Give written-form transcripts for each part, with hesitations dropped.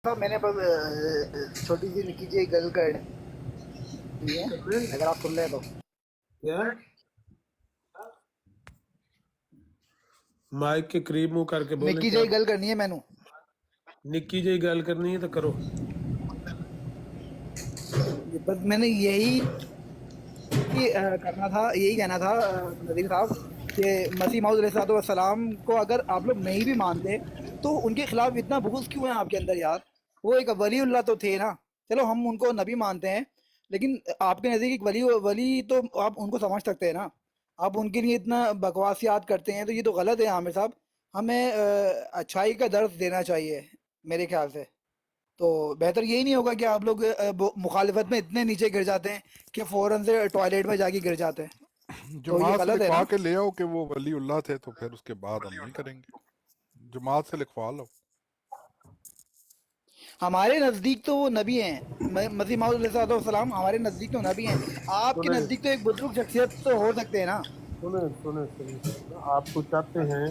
صاحب میں نے بس چھوٹی سی نکی سی گل کرنی ہے، اگر آپ سن لیں تو. کیا مائک کے قریب منہ کر کے بولیں. نکی سی گل کرنی ہے مینوں. نکی جی گل کرنی ہے تو کرو. بس میں نے یہی کرنا تھا، یہی کہنا تھا نذیر صاحب کہ مسیح موعود علیہ السلام کو اگر آپ لوگ نہیں بھی مانتے تو ان کے خلاف اتنا بغض کیوں ہے آپ کے اندر یار؟ وہ ایک ولی اللہ تو تھے نا. چلو ہم ان کو نبی مانتے ہیں، لیکن آپ کے نزدیک ایک ولی تو آپ ان کو سمجھ سکتے ہیں نا. آپ ان کے لیے اتنا بکواسیات کرتے ہیں تو یہ تو غلط ہے عامر صاحب. ہمیں اچھائی کا درس دینا چاہیے میرے خیال سے. تو بہتر یہی نہیں ہوگا کہ آپ لوگ مخالفت میں اتنے نیچے گر جاتے ہیں کہ فوراً سے ٹوائلٹ میں جا کے گر جاتے ہیں. تو یہ جماعت سے غلط ہے نا. لکھوا کے لے آؤ کہ وہ ولی اللہ تھے، تو پھر اس کے بعد ہم نہیں کریں گے. جماعت سے لکھوا لو. ہمارے نزدیک تو وہ نبی ہیں، مسیح موعود علیہ السلام ہمارے نزدیک تو نبی ہیں. آپ کے سنیں نزدیک تو ایک بزرگ شخصیت تو ہو سکتے ہیں نا. سنیں آپ تو چاہتے ہیں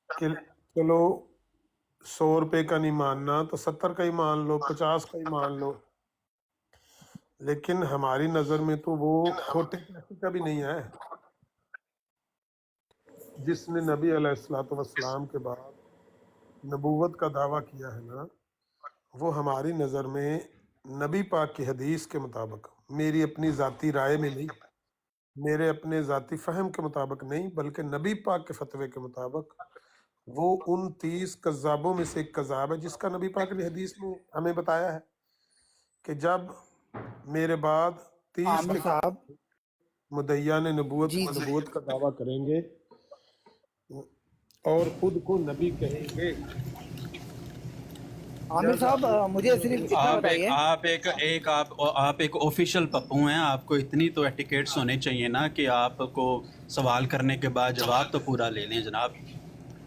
کہ چلو 100 روپے کا نہیں ماننا تو 70 کا ہی مان لو، 50 کا ہی مان لو، لیکن ہماری نظر میں تو وہ کھوٹے پیسے کا بھی نہیں ہے. جس نے نبی علیہ الصلوۃ والسلام کے بعد نبوت کا دعویٰ کیا ہے نا، وہ ہماری نظر میں نبی پاک کی حدیث کے مطابق، میری اپنی ذاتی رائے میں نہیں، میرے اپنے ذاتی فہم کے مطابق نہیں، بلکہ نبی پاک کے فتوے کے مطابق وہ ان 30 کذابوں میں سے ایک کذاب ہے، جس کا نبی پاک نے حدیث میں ہمیں بتایا ہے کہ جب میرے بعد 30 عامر کے صاحب مدعیان نبوت جی نبوت کا دعویٰ کریں گے اور خود کو نبی کہیں گے. عامر صاحب مجھے صرف اتنا بتائیے. آپ ایک آفیشیل پپو ہیں، آپ کو اتنی تو ایٹیکیٹس ہونے چاہیے نا کہ آپ کو سوال کرنے کے بعد جواب تو پورا لے لیں. جناب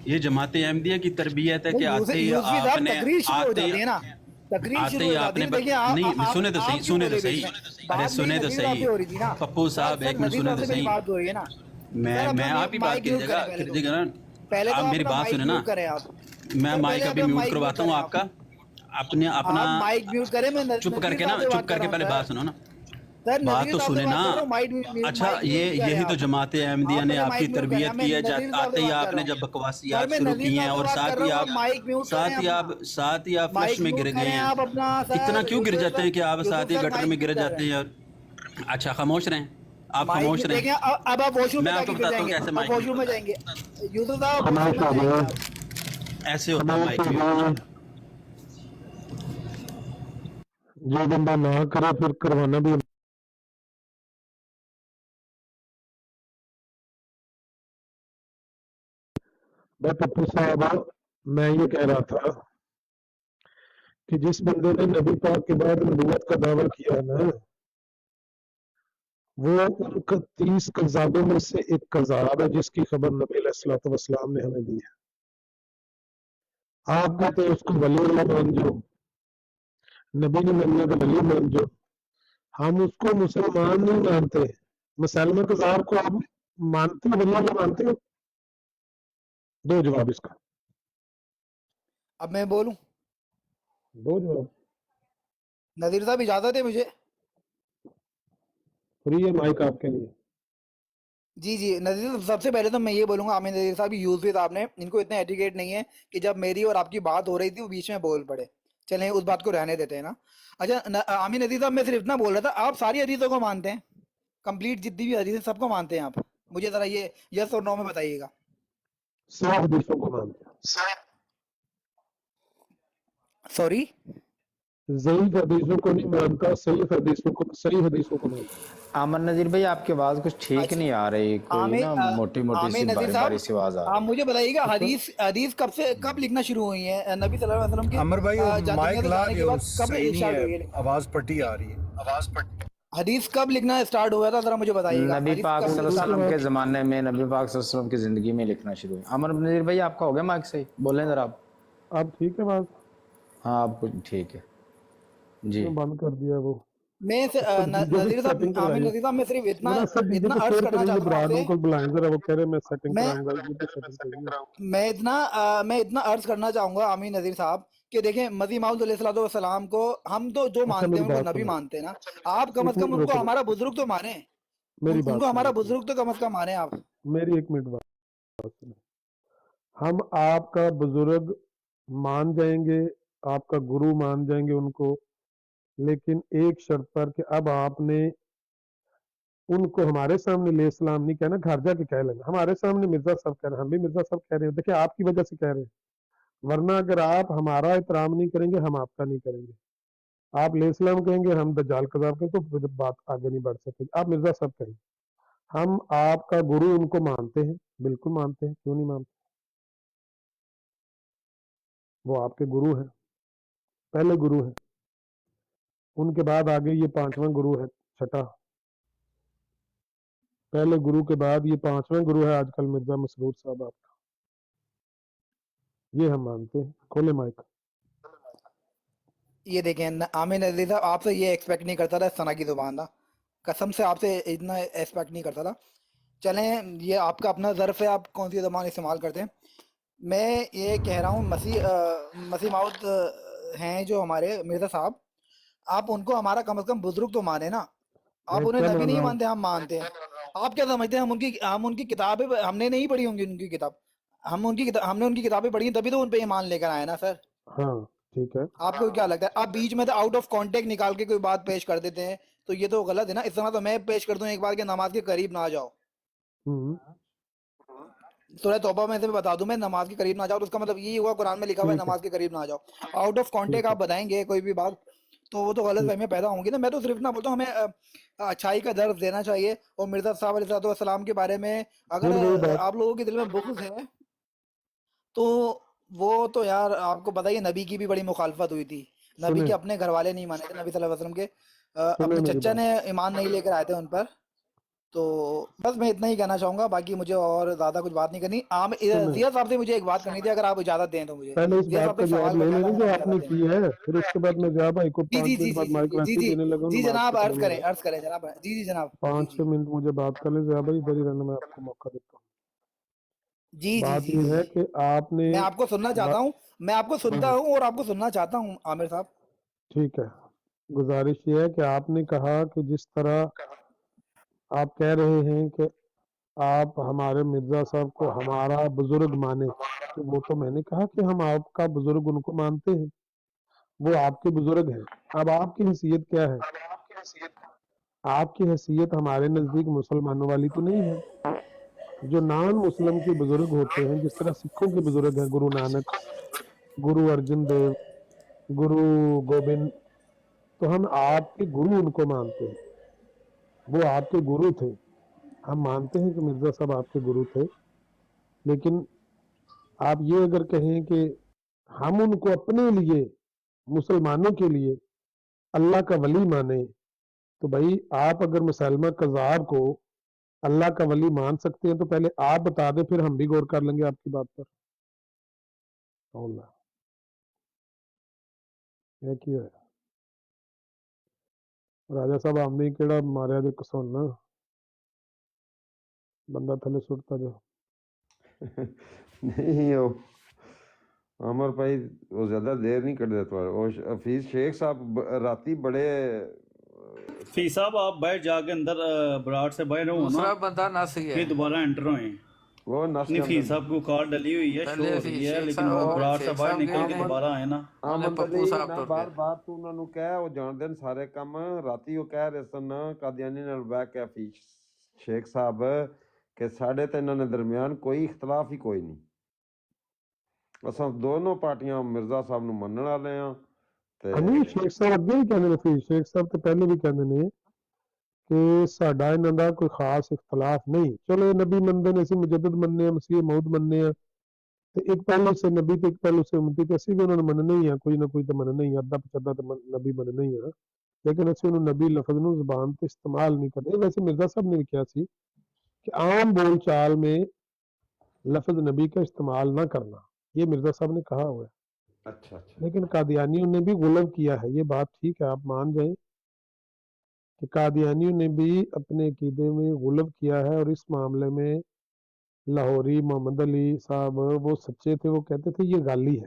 یہ جماعت احمدیہ کی تربیت ہے کہ آتے ہی یوسفی آپ صاحب نے تقریر شروع ہو جاتی ہے نا، تقریر آتے شروع ہو ہی آپ جاتی نے ہے. دیکھیں نہیں، سنے تو آپ صحیح، کیوں سنے تو بولے بیچ صحیح، میں؟ ارے بات میری سنے تو نذیر صاحب صحیح. سے ہو رہی تھی نا. پپو صاحب سر ایک منٹ نذیر سنے صاحب تو سے میری صحیح. بات ہو رہی ہے نا. سر میں اپنا آپ ہی بات مائک کی میوٹ جگہ کریں پہلے تو. کر دیجیے گا. پہلے تو آپ آپ میری اپنا بات مائک سنیں نا، میوٹ کریں آپ. میں سر مائک پہلے ابھی اپنا میوٹ مائک میوٹ کرواتا ہوں کریں آپ آپ. کا. اپنا آپ مائک میوٹ کریں، میں چپ کر نذیر کے نا، صاحب سے چپ بات کر کر رہا کے ہوں پہلے سر. بات سنو نا. سر بات نذیر تو صاحب سے سنیں نا. بات کر رہا ہوں، اچھا مائک میوٹ کریں یہی تو آپ. جماعت احمدیہ آپ نے پہلے آپ کی مائک میوٹ کریں، تربیت میں کی ہے. نذیر صاحب آتے سے ہی بات کر آپ رہا نے ہوں. جب سر بکواسیات میں شروع نذیر کی ہیں صاحب سے اور بات کر رہا ہوں، آپ مائک میوٹ کریں اپنا. ساتھ ہی آپ فلش مائک میں میوٹ گر گئے کریں ہیں. آپ اپنا. اتنا سر کیوں گر جاتے ہیں کہ آپ یوسف ساتھ ہی سر گٹر مائک میں گر میوٹ کر رہے جاتے ہیں؟ ہیں. اور اچھا خاموش رہیں، آپ مائک خاموش میں رہیں. دیکھیں اب آپ واش روم میں میں جا آپ کے کو گر بتاتا جائیں ہوں گے. کیسے اب مائک واش میوٹ روم میں ہوتا جائیں گے. ہے. یوسف صاحب واش روم میں جائیں گے آپ. ایسے ہوتا ہے مائک میوٹ. جو بندہ نہ کرے پھر کروانا بھی. پپو صاحب میں یہ کہہ رہا تھا کہ جس بندے نے نبی پاک کے بعد نبوت کا دعویٰ کیا ہے نا، وہ ان کا 30 کذابوں میں سے ایک کذاب ہے، جس کی خبر نبی علیہ الصلوۃ والسلام نے ہمیں دی ہے. آپ کہتے ہیں اس کو ولی اللہ مان جو، نبی نے مننے کا ولی مان جو. ہم اس کو مسلمان نہیں مانتے. مسلمہ کذاب کو آپ مانتے ہیں، ولی اللہ مانتے ہو؟ دو جواب اس کا، اب میں بولوں؟ دو جواب. نذیر صاحب اجازت ہے مجھے؟ فری ہے مائک آپ کے لیے. جی نذیر صاحب، سب سے پہلے تو میں یہ بولوں گا، عامر نذیر صاحب یوسفی صاحب نے ان کو اتنا ایٹیکیٹ نہیں ہے کہ جب میری اور آپ کی بات ہو رہی تھی وہ بیچ میں بول پڑے. چلیں اس بات کو رہنے دیتے ہیں نا. اچھا عامر نذیر صاحب، میں صرف اتنا بول رہا تھا، آپ ساری حدیثوں کو مانتے ہیں؟ کمپلیٹ جتنی بھی حدیث سب کو مانتے ہیں آپ؟ مجھے ذرا یہ یس اور نو میں بتائیے گا. صاف حدیثوں کو مانتے ہیں. سوری؟ ضعیف حدیثوں کو نہیں مانتا، صحیح حدیثوں کو مانتا. عامر نذیر بھائی آپ کی آواز کچھ ٹھیک نہیں آ رہی، کوئی نا موٹی موٹی سی عامر نذیر باری صاحب، باری سی آواز آ آپ رہی مجھے بتائیے گا حدیث کب لکھنا شروع ہوئی ہیں نبی صلی اللہ علیہ وسلم کے عمر بھائی وہ دنیا مائک سے لا جانے کے کے وہ بعد کب صحیح نہیں اسٹارٹ ہے، ہوئی ہے لکھنا؟ آواز پٹی آ رہی ہے. حدیث کب لکھنا اسٹارٹ ہوا تھا، ذرا مجھے بتائیے گا. نبی حدیث پاک کب صلی اللہ لکھنا؟ علیہ وسلم کے زمانے میں، نبی پاک صلی اللہ علیہ وسلم کی زندگی میں لکھنا شروع ہوئی. عامر نذیر بھائی آپ کا ہو گیا مائک صحیح؟ بولیں ذرا آپ. اب ٹھیک ہے بات؟ ہاں آپ کو ٹھیک ہے جی. بند کر دیا وہ. میں جو بھی نذیر صاحب، سیٹنگ عامر کروائیے نذیر صاحب، میں صرف ذرا سب ڈی جے اتنا کو عرض شیئر کرنا کریں گے، چاہتا ہوں آپ برادروں سے. کو بلائیں ذرا، وہ کہہ رہے میں سیٹنگ میں کراؤں گا. یہ بھی سیٹنگ کریے. میں اتنا عرض کرنا چاہوں گا عامر نذیر صاحب کہ دیکھیں مسیح موعود علیہ الصلوۃ والسلام کو ہم تو جو اچھا مانتے میری ہیں ان کو بات نبی سنیں، مانتے ہیں نا، آپ کم ایک از کم منٹ ان روک کو دو، ہمارا بزرگ تو مانیں، میری ان بات کو سنیں ہمارا ایک منٹ، بزرگ تو کم از کم مانیں آپ۔ میری ایک منٹ بات سنیں، ہم آپ کا بزرگ مان جائیں گے، آپ کا گرو مان جائیں گے ان کو، لیکن ایک شرط پر کہ اب آپ نے ان کو ہمارے سامنے علیہ السلام نہیں کہنا، گھر جا کے کہہ لینا، ہمارے سامنے مرزا صاحب کہہ رہے ہیں، ہم بھی مرزا صاحب کہہ رہے ہیں، دیکھیں آپ کی وجہ سے کہہ رہے ہیں، ورنہ اگر آپ ہمارا احترام نہیں کریں گے ہم آپ کا نہیں کریں گے، آپ علیہ السلام کہیں گے ہم دجال کذاب کہیں تو پھر بات آگے نہیں بڑھ سکے، آپ مرزا صاحب کہیں، ہم آپ کا گرو ان کو مانتے ہیں، بالکل مانتے ہیں، کیوں نہیں مانتے، وہ آپ کے گرو ہیں، پہلے گرو ہیں، ان کے بعد آگے یہ 5واں گرو ہے، چھٹا، پہلے گرو کے بعد یہ 5واں گرو ہے آج کل مرزا مسرور صاحب آپ کا، یہ ہم مانتے ہیں، کھولے مائک۔ یہ دیکھیں عامر نذیر صاحب، آپ سے یہ ایکسپیکٹ نہیں کرتا تھا اس طرح کی زبان تھا، قسم سے آپ سے اتنا ایکسپیکٹ نہیں کرتا تھا۔ چلیں یہ آپ کا اپنا ظرف ہے، آپ کون سی زبان استعمال کرتے ہیں۔ میں یہ کہہ رہا ہوں مسیح موعود ہیں جو ہمارے مرزا صاحب، آپ ان کو ہمارا کم از کم بزرگ تو مانے نا، آپ میں انہیں کیا نبی مان نہیں رہا ہوں، مانتے، ہم مانتے ہیں۔ آپ کیا سمجھتے ہیں ہم ان کی کتابیں ہم نے نہیں پڑھی ہوں گی، ان کی کتاب ہم نے ان کی کتابیں پڑھی ہیں تبھی تو ان پہ ایمان لے کر آئے نا سر۔ ہاں ٹھیک ہے، آپ کو کیا لگتا ہے آپ بیچ میں تو آؤٹ آف کانٹیکٹ نکال کے کوئی بات پیش کر دیتے ہیں، تو یہ تو غلط ہے نا۔ اس طرح تو میں پیش کر دوں ایک بار کہ نماز کے قریب نہ آ جاؤ، ہوں، سورہ توبہ میں سے بتا دوں میں نماز کے قریب نہ جاؤ، تو اس کا مطلب یہی ہوا قرآن میں لکھا ہوا ہے ٹھیک ہے، نماز کے قریب نہ جاؤ۔ آؤٹ آف کانٹیکٹ ٹھیک ہے، آپ بتائیں گے کوئی بھی بات تو وہ تو غلط ٹھیک، فہمیاں پیدا ہوں گی نا۔ میں تو صرف نہ بولتا ہوں ہمیں اچھائی کا درس دینا چاہیے، اور مرزا صاحب علیہ السلام کے بارے میں اگر پھر وہی بات، آپ لوگوں کے دل میں بغض ہے تو وہ تو یار آپ کو پتہ ہی ہے، نبی کی بھی بڑی مخالفت ہوئی تھی، نبی سنیں کے اپنے گھر والے نہیں مانے تھے، نبی صلی اللہ علیہ وسلم کے سنیں اپنے میری چچا بات، نے ایمان نہیں لے کر آئے تھے ان پر۔ تو بس میں اتنا ہی کہنا چاہوں گا، باقی مجھے اور زیادہ کچھ بات نہیں کرنی۔ سنیں، ضیاء صاحب سے مجھے ایک بات کرنی تھی، اگر آپ اجازت دیں تو مجھے پہلے اس ضیاء بات صاحب سے کا ایک جواب سوال لے کرنا لیں تھا، گے اگر جو آپ آپ نے اجازت دیں۔ کی ہے، پھر اس کے بعد میں ضیاء بھائی کو جی جی 5 جی منٹ جی بعد جی مائک جی ویسے ہی جی دینے لگا ہوں، جی نماز جناب، ختم عرض نہیں ہو کریں رہی، عرض کریں جناب، جی جی جناب، جی 5 جی 6 منٹ مجھے بات کر لیں ضیاء بھائی، ادھر ہی رہنا، میں آپ کو موقع دیتا ہوں۔ جی جی بات جی یہ جی ہے کہ آپ نے میں آپ کو سننا چاہتا ہوں، میں آپ کو سنتا ہاں ہوں اور آپ کو سننا چاہتا ہوں عامر صاحب۔ ٹھیک ہے، گزارش یہ ہے کہ آپ نے کہا کہ جس طرح آپ کہہ رہے ہیں کہ آپ ہمارے مرزا صاحب کو ہمارا بزرگ مانے، تو وہ تو میں نے کہا کہ ہم آپ کا بزرگ ان کو مانتے ہیں، وہ آپ کے بزرگ ہیں، اب آپ کی حیثیت کیا ہے؟ آپ کی حیثیت ہمارے نزدیک مسلمانوں والی تو نہیں ہے، جو نان مسلم کے بزرگ ہوتے ہیں، جس طرح سکھوں کے بزرگ ہیں، گرو نانک، گرو ارجن دیو، گرو گوبند، تو ہم آپ کے گرو ان کو مانتے ہیں، وہ آپ کے گرو تھے، ہم مانتے ہیں کہ مرزا صاحب آپ کے گرو تھے، لیکن آپ یہ اگر کہیں کہ ہم ان کو اپنے لیے مسلمانوں کے لیے اللہ کا ولی مانے، تو بھائی آپ اگر مسلمہ کذاب کو اللہ کا ولی مان سکتے ہیں تو پہلے آپ بتا دیں، پھر ہم بھی غور کر لیں گے آپ کی بات پر۔ اللہ یہ کیا ہے راجا صاحب، ہم نے کیڑا ماریا جو کسونا بندہ تھلے سٹتا جو نہیں وہ عمر بھائی وہ زیادہ دیر نہیں کر دیتا، وہ حفیظ شیخ صاحب راتی بڑے فی صاحب آپ بیٹھ جا کے اندر براٹ سے باہر ہو نا، دوسرا بندہ نس گیا پھر ہے، دوبارہ انٹر ہوئے۔ وہ نس نہیں جاندے فی صاحب کو کار ڈلی ہوئی ہے، شو پہلے ہو فی رہی ہے، شیخ لیکن صاحب وہ اور براٹ سے شیخ باہر صاحب نکل گئے کے نے، دوبارہ آئے نا۔ انہیں آمن پپو علی صاحب نہ ٹر بار گئے۔ بار تو انہوں نے کہا وہ جان دین سارے کم راتی وہ کہہ رہے سن قادیانی نال بیٹھ کے حفیظ شیخ صاحب کہ ساڈے تے انہاں نے درمیان کوئی اختلاف ہی کوئی نہیں، اساں دونوں پارٹیاں مرزا صاحب نو منن والے ہاں تے نہیں شیخ صاحب اگے بھی کہنے نے، شیخ صاحب تو پہلے بھی کہنے نے کہ ساڈا انہاں دا کوئی خاص اختلاف نہیں، چلو یہ نبی منتے نے، اسی مجدد مننے ہیں، مسیح موعود مننے ہیں، تو ایک پہلو سے نبی تے ایک پہلو سے امتی تے اسی بھی انہوں نے مننا ہی ہے، کوئی نہ کوئی تو مننا ہی ہے، ادھا پچھا تو نبی مننا ہی ہے، لیکن اسی انہوں نبی لفظ نو زبان تے استعمال نہیں کرتے۔ ویسے مرزا صاحب نے بھی کیا سی کہ عام بول چال میں لفظ نبی کا استعمال نہ کرنا، یہ مرزا صاحب نے کہا ہوا ہے، اچھا اچھا لیکن قادیانیوں نے بھی غلب کیا ہے، یہ بات ٹھیک ہے، آپ مان جائیں کہ قادیانیوں نے بھی اپنے عقیدے میں غلب کیا ہے، اور اس معاملے میں لاہوری محمد علی صاحب وہ سچے تھے، وہ کہتے تھے یہ غالی ہے،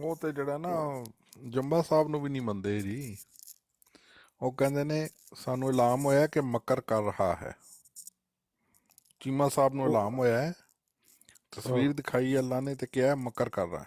ਉਹ ਤੇ ਜਿਹੜਾ ਨਾ ਜੰਬਾ ਸਾਹਿਬ ਨੂੰ ਵੀ ਨਹੀਂ ਮੰਨਦੇ ਜੀ। ਉਹ ਕਹਿੰਦੇ ਨੇ ਸਾਨੂੰ ਇਲਾਮ ਹੋਇਆ ਕਿ ਮੱਕਰ ਕਰ ਰਹਾ ਹੈ। ਚੀਮਾ ਸਾਹਿਬ ਨੂੰ ਇਲਾਮ ਹੋਇਆ ਹੈ, ਤਸਵੀਰ ਦਿਖਾਈ ਅੱਲਾ ਨੇ ਤੇ ਕਿਹਾ ਮੱਕਰ ਕਰ ਰਹਾ ਹੈ।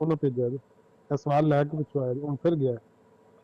ਉਹਨਾਂ ਭੇਜਿਆ ਜੀ ਇਹ ਸਵਾਲ ਲੈ ਕੇ ਪਿੱਛੋਂ ਆਇਆ, ਹੁਣ ਫਿਰ ਗਿਆ।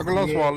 ਅਗਲਾ ਸਵਾਲ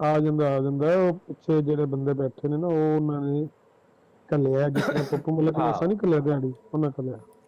ਆ ਜਾਂਦਾ ਉਹ ਪਿੱਛੇ ਜਿਹੜੇ ਬੰਦੇ ਬੈਠੇ ਨੇ ਨਾ, ਉਹ ਉਹਨਾਂ ਨੇ ਕੱਲਿਆ, ਜਿਸ ਤਰ੍ਹਾਂ ਪੱਪੂ ਮਲਕ ਨੇ ਐਸਾ ਨਹੀਂ ਕੱਲਿਆ ਦਿਹਾੜੀ, ਉਹਨਾਂ ਕੱਲਿਆ।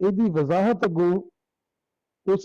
ਇਹਦੀ ਵਜ਼ਾਹਤ ਅੱਗੋਂ ਉਸ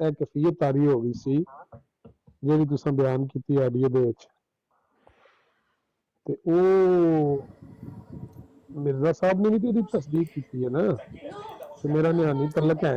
ਇਹ ਕੈਫੀਅਤ ਤਾਰੀ ਹੋ ਗਈ ਸੀ ਜਿਹੜੀ ਤੁਸੀਂ ਬਿਆਨ ਕੀਤੀ ਆਡੀਓ ਦੇ ਵਿੱਚ। ਤੇ ਉਹ ਮਿਰਜ਼ਾ ਸਾਹਿਬ ਨੇ ਵੀ ਤੇ ਉਹਦੀ ਤਸਦੀਕ ਕੀਤੀ ਹੈ ਨਾ ਕਿ ਮੇਰਾ ਨਿਹਾਨੀ ਤਲਕ ਹੈ।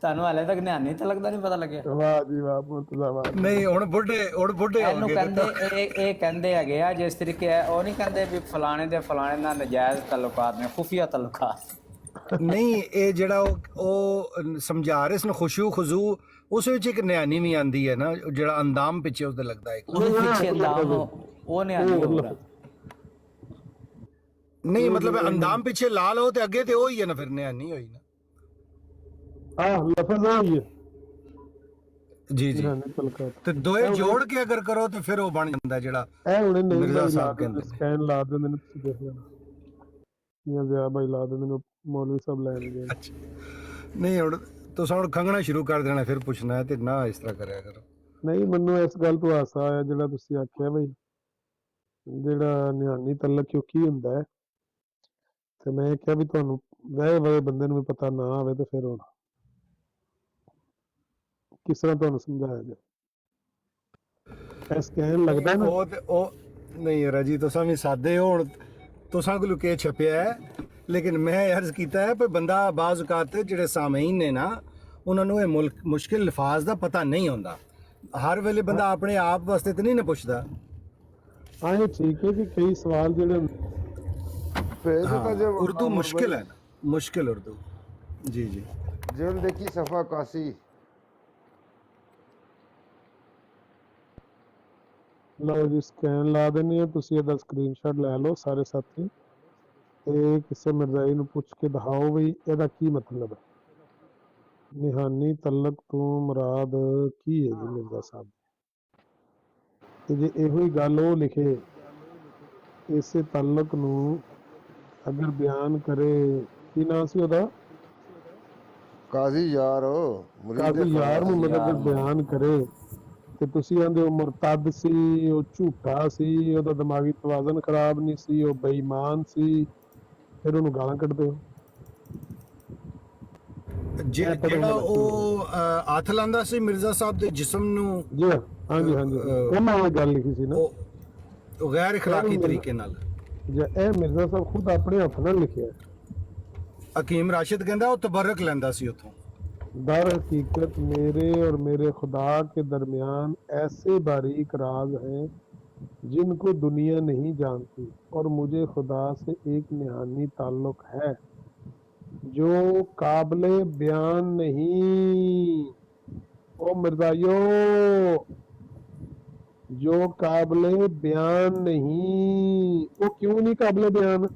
ਤੁਹਾਨੂੰ ਹਾਲੇ ਤੱਕ ਨਿਆਣੀ ਤਾਂ ਲੱਗਦਾ ਨਹੀਂ ਪਤਾ ਲੱਗਿਆ। ਵਾਹ ਜੀ ਵਾਹ, ਮੁਰਤਜ਼ਾ ਵਾਹ। ਨਹੀਂ ਹੁਣ ਬੁੱਢੇ ਹੋ ਇਹਨੂੰ ਗਏ ਕਹਿੰਦੇ ਇਹ ਕਹਿੰਦੇ ਹੈਗੇ ਆ ਜਿਸ ਤਰੀਕੇ ਹੈ, ਉਹ ਨਹੀਂ ਕਹਿੰਦੇ ਵੀ ਫਲਾਣੇ ਦੇ ਫਲਾਣੇ ਨਾਲ ਨਜਾਇਜ਼ ਤਾਲੁਕਾਤ ਨੇ, ਖੁਫੀਆ ਤਾਲੁਕਾਤ। ਨਹੀਂ ਇਹ ਜਿਹੜਾ ਉਹ ਸਮਝਾ ਰਹੇ ਸਨ ਖੁਸ਼ੂ ਖੁਜ਼ੂ, ਉਸ ਵਿੱਚ ਇੱਕ ਨਿਆਣੀ ਵੀ ਆਂਦੀ ਹੈ ਨਾ, ਜਿਹੜਾ ਅੰਦਾਮ ਪਿੱਛੇ ਉਸਦੇ ਲੱਗਦਾ ਹੈ। ਉਹਦੇ ਪਿੱਛੇ ਅੰਦਾਮ ਉਹ ਨਿਆਣੀ ਹੋ ਰਿਹਾ। ਨਹੀਂ ਮਤਲਬ ਅੰਦਾਮ ਪਿੱਛੇ ਲਾ ਲਓ ਤੇ ਅੱਗੇ ਤੇ ਉਹ ਹੀ ਹੈ ਨਾ, ਫਿਰ ਨਿਆਣੀ ਹੋਈ ਨਾ। ਲਫ਼ਜ਼ ਹੋਈ ਹੈ ਜੀ ਜੀ, ਤੇ ਦੋਏ ਜੋੜ ਕੇ ਅਗਰ ਕਰੋ ਤੇ ਫਿਰ ਉਹ ਬਣ ਜਾਂਦਾ ਜਿਹੜਾ ਇਹ ਹੁਣੇ ਨਹੀਂ ਮਿਰਜ਼ਾ ਲਾ ਸਾਹਿਬ ਕਹਿੰਦੇ ਨੇ। ਸਕੈਨ ਲਾ ਦਿੰਦੇ ਨੇ, ਤੁਸੀਂ ਦੇਖ ਲੈਣਾ। ਜਾਂ ਜ਼ਿਆ ਭਾਈ ਲਾ ਦਿੰਦੇ ਨੇ, ਮੌਲਵੀ ਸਾਹਿਬ ਲੈਣਗੇ। ਨਹੀਂ ਹੁਣ ਤੁਸੀਂ ਹੁਣ ਖੰਗਣਾ ਸ਼ੁਰੂ ਕਰ ਦੇਣਾ, ਫਿਰ ਪੁੱਛਣਾ ਹੈ ਤੇ ਨਾ ਇਸ ਤਰ੍ਹਾਂ ਕਰਿਆ ਕਰੋ। ਨਹੀਂ, ਮੈਨੂੰ ਇਸ ਗੱਲ ਤੋਂ ਹਾਸਾ ਆਇਆ ਜਿਹੜਾ ਤੁਸੀਂ ਆਖਿਆ ਬਈ ਜਿਹੜਾ ਨਿਹਾਨੀ ਤਲਕ ਕਿਉਂ ਕੀ ਹੁੰਦਾ ਹੈ, ਤੇ ਮੈਂ ਕਿਹਾ ਵੀ ਤੁਹਾਨੂੰ ਵਹਿ ਵਏ ਬੰਦੇ ਨੂੰ ਵੀ ਪਤਾ ਨਾ ਆਵੇ ਤੇ ਫਿਰ ਹੁਣ ਕਿਸ ਤਰ੍ਹਾਂ ਤੁਹਾਨੂੰ ਸਮਝਾਇਆ ਜਾਏ। ਇਸ ਕਹਿਣ ਲੱਗਦਾ ਨਾ ਉਹ ਤੇ ਉਹ ਨਹੀਂ ਰਾਜੀ, ਤੁਸੀਂ ਵੀ ਸਾਦੇ ਹੋ, ਹੁਣ ਤੁਸਾਂ ਕੋਲ ਕੇ ਛਪਿਆ ਹੈ, ਲੇਕਿਨ ਮੈਂ ਅਰਜ਼ ਕੀਤਾ ਹੈ ਪਰ ਬੰਦਾ ਬਾਜ਼ ਔਕਾਤ ਜਿਹੜੇ ਸਾਮਈਨ ਨੇ ਨਾ, ਉਹਨਾਂ ਨੂੰ ਇਹ ਮੁਸ਼ਕਿਲ ਲਫ਼ਾਜ਼ ਦਾ ਪਤਾ ਨਹੀਂ ਹੁੰਦਾ। ਹਰ ਵੇਲੇ ਬੰਦਾ ਆਪਣੇ ਆਪ ਵਾਸਤੇ ਤਾਂ ਨਹੀਂ ਨਾ ਪੁੱਛਦਾ। ਹਾਂ ਇਹ ਠੀਕ ਹੈ ਕਿ ਕਈ ਸਵਾਲ ਜਿਹੜੇ ਉਰਦੂ ਮੁਸ਼ਕਿਲ ਹੈ, ਮੁਸ਼ਕਿਲ ਉਰਦੂ। ਜੀ ਜੀ ਜਲ ਦੇਖੀ ਸਫਾ 81। ਲਓ ਜੀ, ਸਕੈਨ ਲਾ ਦਿੰਦੇ ਆ, ਤੁਸੀਂ ਇਹਦਾ ਸਕਰੀਨਸ਼ਾਟ ਲੈ ਲਓ ਸਾਰੇ ਸਾਥੀ, ਤੇ ਕਿਸੇ ਮਿਰਜ਼ਾਈ ਨੂੰ ਪੁੱਛ ਕੇ ਦਿਖਾਓ ਵੀ ਇਹਦਾ ਕੀ ਮਤਲਬ ਹੈ। ਨਿਹਾਨੀ ਤਲਕ ਤੋਂ ਮੁਰਾਦ ਕੀ ਹੈ ਜੀ ਮਿਰਜ਼ਾ ਸਾਹਿਬ? ਤੇ ਜੇ ਇਹੋ ਹੀ ਗੱਲ ਉਹ ਲਿਖੇ, ਇਸੇ ਤਲਕ ਨੂੰ ਅਗਰ ਬਿਆਨ ਕਰੇ, ਕੀ ਨਾਂ ਸੀ ਉਹਦਾ? ਕਾਜ਼ੀ ਯਾਰ ਕਾਜ਼ੀ ਯਾਰ ਮੁਹੰਮਦ ਅਗਰ ਬਿਆਨ ਕਰੇ ਤੇ ਤੁਸੀਂ ਆਂਦੇ ਉਹ ਮੁਰਤਦ ਸੀ, ਉਹ ਝੂਠਾ ਸੀ, ਉਹਦਾ ਦਿਮਾਗੀ ਤਵਾਜ਼ਨ ਖਰਾਬ ਨਹੀਂ ਸੀ, ਉਹ ਬੇਈਮਾਨ ਸੀ, ਫਿਰ ਉਹਨੂੰ ਗਾਲਾਂ ਕੱਢਦੇ ਹੋ। ਜਿਹੜਾ ਉਹ ਹੱਥ ਲਾਂਦਾ ਸੀ ਮਿਰਜ਼ਾ ਸਾਹਿਬ ਦੇ ਜਿਸਮ ਨੂੰ, ਜੀ ਹਾਂਜੀ ਹਾਂਜੀ, ਉਹਨਾਂ ਨੇ ਗੱਲ ਲਿਖੀ ਸੀ ਨਾ, ਉਹ ਗੈਰ اخلاقی ਤਰੀਕੇ ਨਾਲ। ਜੇ ਇਹ ਮਿਰਜ਼ਾ ਸਾਹਿਬ ਖੁਦ ਆਪਣੇ ਹੱਥ ਨਾਲ ਲਿਖਿਆ। ਹਕੀਮ ਰਾਸ਼ਿਦ ਕਹਿੰਦਾ ਉਹ ਤਬਰਕ ਲੈਂਦਾ ਸੀ ਉੱਥੋਂ। در حقیقت میرے اور میرے خدا کے درمیان ایسے باریک راز ہیں جن کو دنیا نہیں جانتی، اور مجھے خدا سے ایک نہانی تعلق ہے جو قابل بیان نہیں۔ او مرزائیو، جو قابل بیان نہیں، وہ کیوں نہیں قابل بیان؟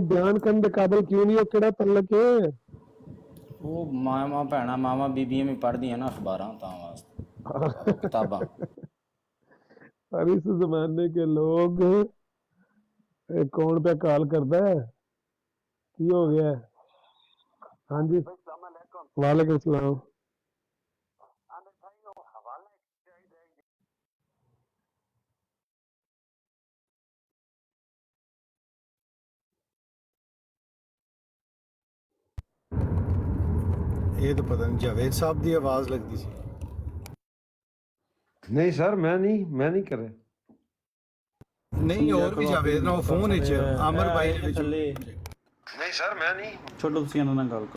بیان کرنے کے قابل کیوں نہیں؟ وہ کہڑا تعلق ہے؟ ਉਹ ਮਾਵਾਂ ਭੈਣਾਂ ਮਾਵਾਂ ਬੀਬੀਆਂ ਵੀ ਪੜ੍ਹਦੀਆਂ ਨਾ ਅਖਬਾਰਾਂ ਤਾਂ ਵਾਸਤੇ ਕਿਤਾਬਾਂ। اور اس زمانے کے لوگ کون پہ کال کرتا ہے؟ کی ہو گیا ہے؟ ہاں جی وعلیکم السلام۔ ਇਹ ਤਾਂ ਪਤਾ ਨਹੀਂ ਜਾਵੇਦ ਸਾਹਿਬ ਦੀ ਆਵਾਜ਼ ਲੱਗਦੀ ਸੀ। ਨਹੀਂ ਸਰ, ਮੈਂ ਨਹੀਂ ਕਰਿਆ। ਨਹੀਂ ਹੋਰ ਵੀ ਜਾਵੇਦ ਨਾ, ਉਹ ਫੋਨ ਵਿੱਚ ਆਮਰ ਭਾਈ ਦੇ ਵਿੱਚ। ਨਹੀਂ ਸਰ, ਮੈਂ ਨਹੀਂ। ਛੋਟੋ ਤੁਸੀਂ ਇਹਨਾਂ ਨਾਲ ਗੱਲ ਕਰੋ।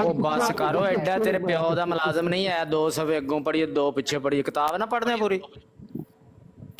ਉਹ ਬਸ ਕਰੋ, ਐਡਾ ਤੇਰੇ ਪਿਓ ਦਾ ਮੁਲਾਜ਼ਮ ਨਹੀਂ ਆਇਆ 2 ਸਫੇ ਅੱਗੋਂ ਪੜੀਏ 2 ਪਿੱਛੇ ਪੜੀਏ, ਕਿਤਾਬ ਨਾ ਪੜ੍ਹਦੇ ਪੂਰੀ।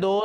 2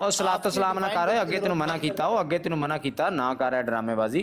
ਉਹ ਸਲਾਤ ਸਲਾਮ ਨਾ ਕਰ, ਅੱਗੇ ਤੈਨੂੰ ਮਨਾ ਕੀਤਾ, ਉਹ ਅੱਗੇ ਤੈਨੂੰ ਮਨਾ ਕੀਤਾ ਨਾ ਕਰ, ਇਹ ਡਰਾਮੇਬਾਜ਼ੀ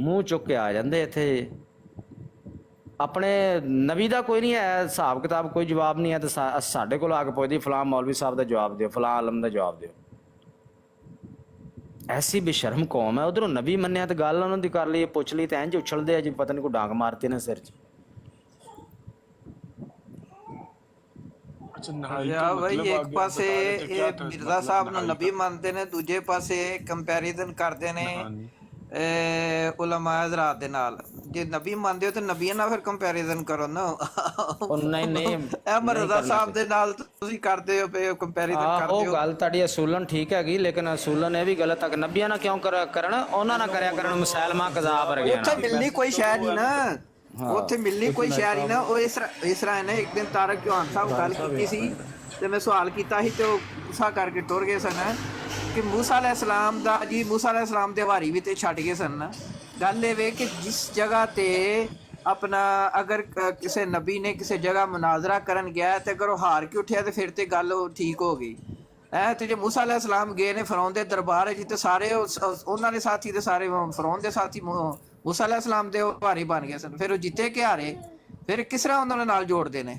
ਮੂੰਹ ਚੁੱਕ ਕੇ ਆ ਜਾਂਦੇ ਇੱਥੇ। ਆਪਣੇ ਨਬੀ ਦਾ ਕੋਈ ਨਹੀਂ ਹੈ ਹਿਸਾਬ ਕਿਤਾਬ, ਕੋਈ ਜਵਾਬ ਨਹੀਂ ਹੈ ਤੇ ਸਾਡੇ ਕੋਲ ਆ ਕੇ ਪੁੱਛਦੀ ਫਲਾਂ ਮੌਲਵੀ ਸਾਹਿਬ ਦਾ ਜਵਾਬ ਦਿਓ, ਫਲਾਂ ਆਲਮ ਦਾ ਜਵਾਬ ਦਿਓ। ਐਸੀ ਬੇਸ਼ਰਮ ਕੌਮ ਹੈ, ਉਧਰੋਂ ਨਬੀ ਮੰਨਿਆ ਤੇ ਗੱਲ ਉਹਨਾਂ ਦੀ ਕਰ ਲਈ, ਪੁੱਛ ਲਈ ਤੇ ਇੰਜ ਉਛਲਦੇ ਆ ਜੀ ਪਤਾ ਨਹੀਂ ਕੋਈ ਡਾਂਗ ਮਾਰਤੇ ਨੇ ਸਿਰ 'ਚ। ਭਾਈ ਇੱਕ ਪਾਸੇ ਇਹ ਮਿਰਜ਼ਾ ਸਾਹਿਬ ਨੂੰ ਨਬੀ ਮੰਨਦੇ ਨੇ, ਦੂਜੇ ਪਾਸੇ ਕੰਪੈਰੀਜ਼ਨ ਕਰਦੇ ਨੇ ਉਲਮਾ ਹਜ਼ਰਾਤ ਦੇ ਨਾਲ। ਜੇ ਨਬੀ ਮੰਨਦੇ ਹੋ ਤੇ ਨਬੀਆਂ ਨਾਲ ਫਿਰ ਕੰਪੈਰੀਜ਼ਨ ਕਰੋ ਨਾ। ਨਹੀਂ ਇਹ ਮਿਰਜ਼ਾ ਸਾਹਿਬ ਦੇ ਨਾਲ ਤੁਸੀਂ ਕਰਦੇ ਹੋ ਪਏ ਕੰਪੈਰੀਜ਼ਨ ਕਰਦੇ ਹੋ। ਉਹ ਗੱਲ ਤੁਹਾਡੀ ਅਸੂਲਨ ਠੀਕ ਹੈਗੀ, ਲੇਕਿਨ ਅਸੂਲਨ ਇਹ ਵੀ ਗਲਤ ਹੈ ਕਿ ਨਬੀਆਂ ਨਾਲ ਕਿਉਂ ਕਰਨ, ਉਹਨਾਂ ਨਾਲ ਕਰਿਆ ਕਰਨ ਮੁਸਲਮਾਨ ਕਜ਼ਾਬ ਵਰਗੇ। ਉੱਥੇ ਮਿਲਣੀ ਕੋਈ ਸ਼ੈ ਨਹੀਂ ਨਾ, ਉੱਥੇ ਮਿਲਣੀ ਕੋਈ ਸ਼ੈ ਨਹੀਂ ਨਾ। ਉਹ ਇਸ ਤਰ੍ਹਾਂ ਹੈ ਨਾ, ਇੱਕ ਦਿਨ ਤਾਰਕ ਚੌਹਾਨ ਸਾਹਿਬ ਗੱਲ ਕੀਤੀ ਸੀ ਤੇ ਮੈਂ ਸਵਾਲ ਕੀਤਾ ਸੀ ਤੇ ਉਹ ਗੁੱਸਾ ਕਰਕੇ ਟੁਰ ਗਏ ਸਨ ਕਿ ਮੂਸਾ ਅਲੈਹਿਸਲਾਮ ਦਾ ਜੀ, ਮੂਸਾ ਅਲੈਹਿਸਲਾਮ ਦੇ ਹਵਾਰੀ ਵੀ ਤੇ ਛੱਡ ਗਏ ਸਨ ਨਾ। ਗੱਲ ਇਹ ਵੇ ਕਿ ਜਿਸ ਜਗ੍ਹਾ ਤੇ ਆਪਣਾ ਅਗਰ ਕਿਸੇ ਨਬੀ ਨੇ ਕਿਸੇ ਜਗ੍ਹਾ ਮੁਨਾਜ਼ਰਾ ਕਰਨ ਗਿਆ ਤੇ ਅਗਰ ਉਹ ਹਾਰ ਕੇ ਉੱਠਿਆ ਤੇ ਫਿਰ ਤੇ ਗੱਲ ਉਹ ਠੀਕ ਹੋ ਗਈ ਹੈ। ਤੇ ਜੇ ਮੂਸਾ ਅਲੈਹਿਸਲਾਮ ਗਏ ਨੇ ਫਿਰੌਨ ਦੇ ਦਰਬਾਰ ਵਿੱਚ ਤੇ ਸਾਰੇ ਉਹਨਾਂ ਦੇ ਸਾਥੀ ਤੇ ਸਾਰੇ ਫਿਰੌਨ ਦੇ ਸਾਥੀ ਮੂਸਾ ਅਲੈਹਿਸਲਾਮ ਦੇ ਹਵਾਰੀ ਬਣ ਗਏ ਸਨ। ਫਿਰ ਉਹ ਜਿੱਤੇ ਕਿ ਹਾਰੇ, ਫਿਰ ਕਿਸ ਤਰ੍ਹਾਂ ਉਹਨਾਂ ਨਾਲ ਜੋੜਦੇ ਨੇ?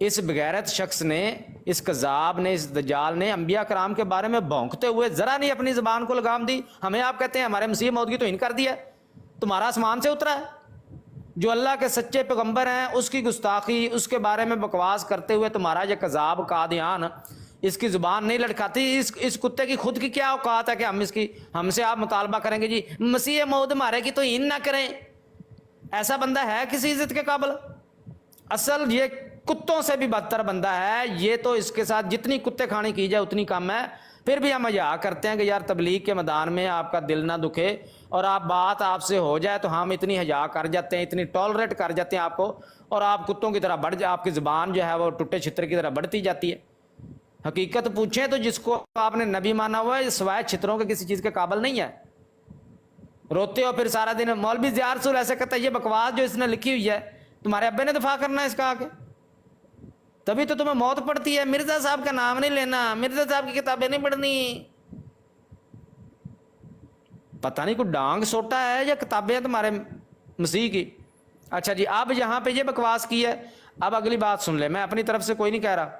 اس بغیرت شخص نے، اس کذاب نے، اس دجال نے انبیاء کرام کے بارے میں بھونکتے ہوئے ذرا نہیں اپنی زبان کو لگام دی. ہمیں آپ کہتے ہیں ہمارے مسیح موعود کی توہین کر دیا ہے. تمہارا آسمان سے اترا ہے. جو اللہ کے سچے پیغمبر ہیں اس کی گستاخی، اس کے بارے میں بکواس کرتے ہوئے تمہارا یہ کذاب قادیان اس کی زبان نہیں لڑکاتی. اس کتے کی خود کی کیا اوقات ہے کہ ہم سے آپ مطالبہ کریں گے جی مسیح موعود ہمارے کی توہین نہ کریں. ایسا بندہ ہے کسی عزت کے قابل؟ اصل یہ کتوں سے بھی بدتر بندہ ہے. یہ تو اس کے ساتھ جتنی کتے کھانے کی جائے اتنی کم ہے. پھر بھی ہم مذاق کرتے ہیں کہ یار تبلیغ کے میدان میں آپ کا دل نہ دکھے اور آپ سے ہو جائے تو ہم اتنی حیا کر جاتے ہیں، اتنی ٹالریٹ کر جاتے ہیں آپ کو، اور آپ کتوں کی طرح آپ کی زبان جو ہے وہ ٹوٹے چھتر کی طرح بڑھتی جاتی ہے. حقیقت پوچھیں تو جس کو آپ نے نبی مانا ہوا ہے سوائے چھتروں کے کسی چیز کے قابل نہیں ہے. روتے ہو پھر سارا دن. مولوی ضیاء رسول ایسے کہتا ہے یہ بکواس جو اس نے لکھی ہوئی ہے تمہارے ابے نے دفاع کرنا ہے اس کا آگے، تبھی تو تمہیں موت پڑتی ہے. مرزا صاحب کا نام نہیں لینا، مرزا صاحب کی کتابیں نہیں پڑھنی. پتہ نہیں کوئی ڈانگ سوٹا ہے یا کتابیں ہیں تمہارے مسیح کی. اچھا جی، اب یہاں پہ یہ بکواس کی ہے. اب اگلی بات سن لے، میں اپنی طرف سے کوئی نہیں کہہ رہا.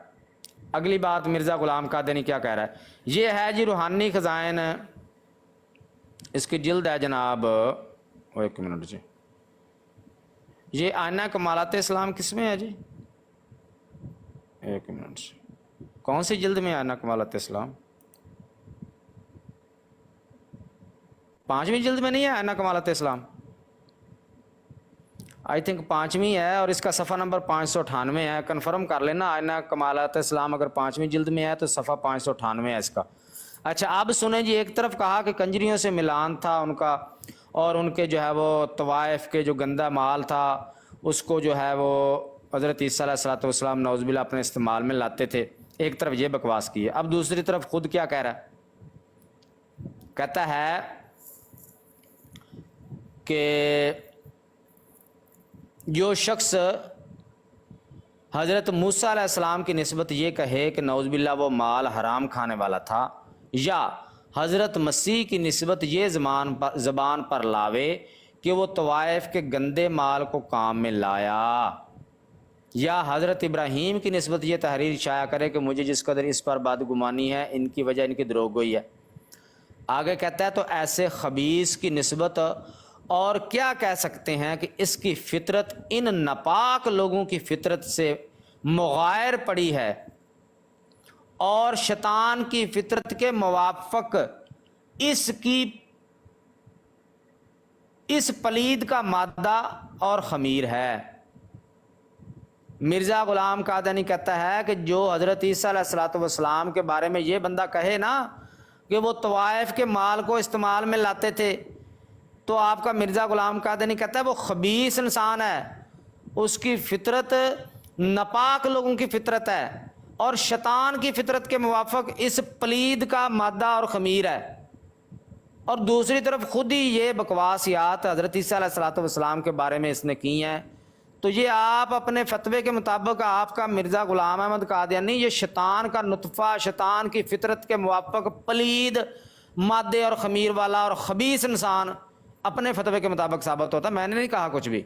اگلی بات مرزا غلام قادیانی کیا کہہ رہا ہے. یہ ہے جی روحانی خزائن، اس کی جلد ہے جناب، ایک منٹ جی، یہ آئینہ کمالات اسلام کس میں ہے جی؟ ایک منٹ سے، کون سی جلد میں آئینہ کمالات اسلام؟ 5ویں جلد میں نہیں ہے آئینہ کمالات اسلام؟ آئی تھنک 5ویں ہے، اور اس کا صفحہ نمبر 598 ہے. کنفرم کر لینا. آئینہ کمالات اسلام اگر 5ویں جلد میں ہے تو صفحہ 598 ہے اس کا. اچھا اب سنیں جی، ایک طرف کہا کہ کنجریوں سے ملان تھا ان کا، اور ان کے جو ہے وہ طوائف کے جو گندہ مال تھا اس کو جو ہے وہ حضرت عیسیٰ علیہ الصلوۃ والسلام نعوذ باللہ اپنے استعمال میں لاتے تھے. ایک طرف یہ بکواس کی ہے. اب دوسری طرف خود کیا کہہ رہا ہے؟ کہتا ہے کہ جو شخص حضرت موسیٰ علیہ السلام کی نسبت یہ کہے کہ نعوذ باللہ وہ مال حرام کھانے والا تھا، یا حضرت مسیح کی نسبت یہ زبان پر لاوے کہ وہ طوائف کے گندے مال کو کام میں لایا، یا حضرت ابراہیم کی نسبت یہ تحریر شائع کرے کہ مجھے جس قدر اس پر بدگمانی ہے ان کی وجہ ان کی دروغ گوئی ہے. آگے کہتا ہے تو ایسے خبیث کی نسبت اور کیا کہہ سکتے ہیں کہ اس کی فطرت ان ناپاک لوگوں کی فطرت سے مغائر پڑی ہے اور شیطان کی فطرت کے موافق اس پلید کا مادہ اور خمیر ہے. مرزا غلام قادیانی کہتا ہے کہ جو حضرت عیسیٰ علیہ الصلوۃ والسلام کے بارے میں یہ بندہ کہے نا کہ وہ طوائف کے مال کو استعمال میں لاتے تھے، تو آپ کا مرزا غلام قادیانی کہتا ہے وہ خبیث انسان ہے، اس کی فطرت ناپاک لوگوں کی فطرت ہے اور شیطان کی فطرت کے موافق اس پلید کا مادہ اور خمیر ہے. اور دوسری طرف خود ہی یہ بکواسیات حضرت عیسیٰ علیہ الصلوۃ والسلام کے بارے میں اس نے کی ہیں. تو یہ آپ اپنے فتوے کے مطابق آپ کا مرزا غلام احمد قادیانی یہ شیطان کا نطفہ، شیطان کی فطرت کے موافق پلید مادے اور خمیر والا اور خبیث انسان اپنے فتوے کے مطابق ثابت ہوتا. میں نے نہیں کہا کچھ بھی.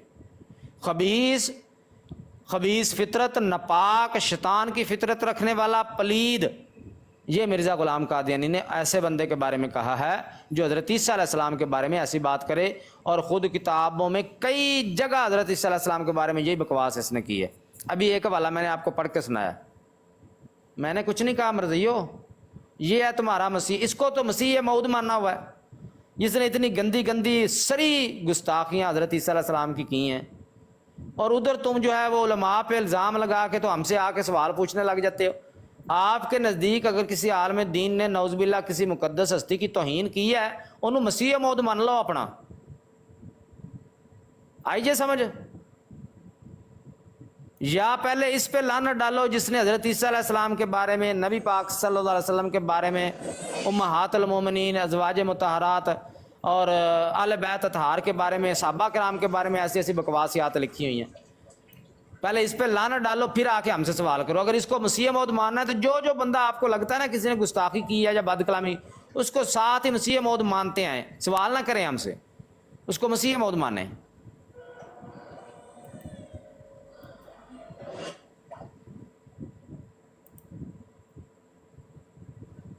خبیث فطرت، ناپاک شیطان کی فطرت رکھنے والا پلید، یہ مرزا غلام قادیانی نے ایسے بندے کے بارے میں کہا ہے جو حضرت عیسیٰ علیہ السلام کے بارے میں ایسی بات کرے. اور خود کتابوں میں کئی جگہ حضرت عیسیٰ علیہ السلام کے بارے میں یہی بکواس اس نے کی ہے. ابھی ایک حوالہ میں نے آپ کو پڑھ کے سنایا. میں نے کچھ نہیں کہا مرضیو، یہ ہے تمہارا مسیح. اس کو تو مسیح موعود ماننا ہوا ہے جس نے اتنی گندی گندی سری گستاخیاں حضرت عیسیٰ علیہ السلام کی ہیں. اور ادھر تم جو ہے وہ علماء پہ الزام لگا کے تو ہم سے آ کے سوال پوچھنے لگ جاتے ہو. آپ کے نزدیک اگر کسی عالم دین نے نعوذ باللہ کسی مقدس ہستی کی توہین کی ہے، انہوں مسیح موعود مان لو اپنا. آئیے سمجھ. یا پہلے اس پہ لعنت ڈالو جس نے حضرت عیسیٰ علیہ السلام کے بارے میں، نبی پاک صلی اللہ علیہ وسلم کے بارے میں، امہات المومنین، ازواج مطہرات اور اہل بیت اطہار کے بارے میں، صحابہ کرام کے بارے میں ایسی ایسی بکواسیات لکھی ہوئی ہیں. پہلے اس پہ لعنت ڈالو پھر آ کے ہم سے سوال کرو. اگر اس کو مسیح موعود ماننا ہے تو جو بندہ آپ کو لگتا ہے نا کسی نے گستاخی کی ہے یا بد کلامی، اس کو ساتھ ہی مسیح موعود مانتے ہیں. سوال نہ کریں ہم سے، اس کو مسیح موعود مانیں.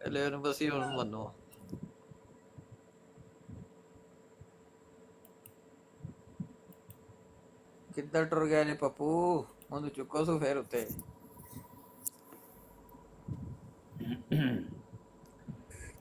ਪਹਿਲੇ ਉਹਨੂੰ ਮਸੀਹ ਨੂੰ ਮੰਨੋ। ਕਿੱਧਰ ਟੁਰ ਗਏ ਨੇ ਪੱਪੂ, ਉਹਨੂੰ ਚੁੱਕੋ ਸੋ ਫਿਰ ਉੱਤੇ।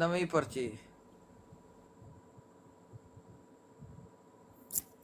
ਨਵੀਂ ਪਰਚੀ।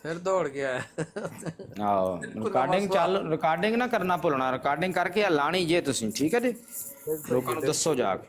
ਫਿਰ ਦੌੜ ਗਿਆ। ਆਹੋ ਰਿਕਾਰਡਿੰਗ ਚੱਲ, ਰਿਕਾਰਡਿੰਗ ਨਾ ਕਰਨਾ ਭੁੱਲਣਾ, ਰਿਕਾਰਡਿੰਗ ਕਰਕੇ ਆ ਲਾਣੀ ਜੇ ਤੁਸੀਂ, ਠੀਕ ਹੈ ਜੀ। ਲੋਕਾਂ ਨੂੰ ਦੱਸੋ ਜਾ ਕੇ।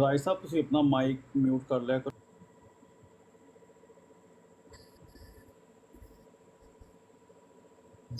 ਰਾਜ ਸਾਹਿਬ ਤੁਸੀਂ ਆਪਣਾ ਮਾਈਕ ਮਿਊਟ ਕਰ ਲਿਆ ਕਰੋ।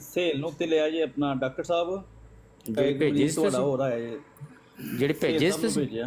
ਸੇਲ ਨੂੰ ਤੇ ਲਿਆ ਜੇ ਆਪਣਾ ਡਾਕਟਰ ਸਾਹਿਬ ਜਿਹੜੇ ਭੇਜੇ ਸੀ ਤੁਹਾਡਾ ਤੁਸੀਂ? ਹੋ ਰਿਹਾ ਹੈ ਜਿਹੜੇ ਭੇਜੇ ਸੀ ਤੁਸੀਂ? ਭੇਜਿਆ।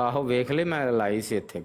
ਆਹੋ ਵੇਖ ਲੈ, ਮੈਂ ਲਾਈ ਸੀ ਇੱਥੇ।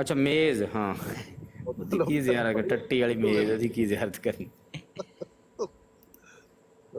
ਅੱਛਾ ਮੇਜ਼, ਹਾਂ ਉਹਦੀ ਕੀ ਜ਼ਿਆਰਤ, ਟੱਟੀ ਵਾਲੀ ਮੇਜ਼ ਉਹਦੀ ਕੀ ਜ਼ਿਆਰਤ ਕਰਨੀ।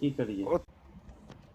ਕੀ ਕਰੀਏ ਉਹ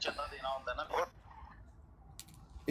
ਚੰਨਾ ਦੇਣਾ ਹੁੰਦਾ ਨਾ ਫਿਰ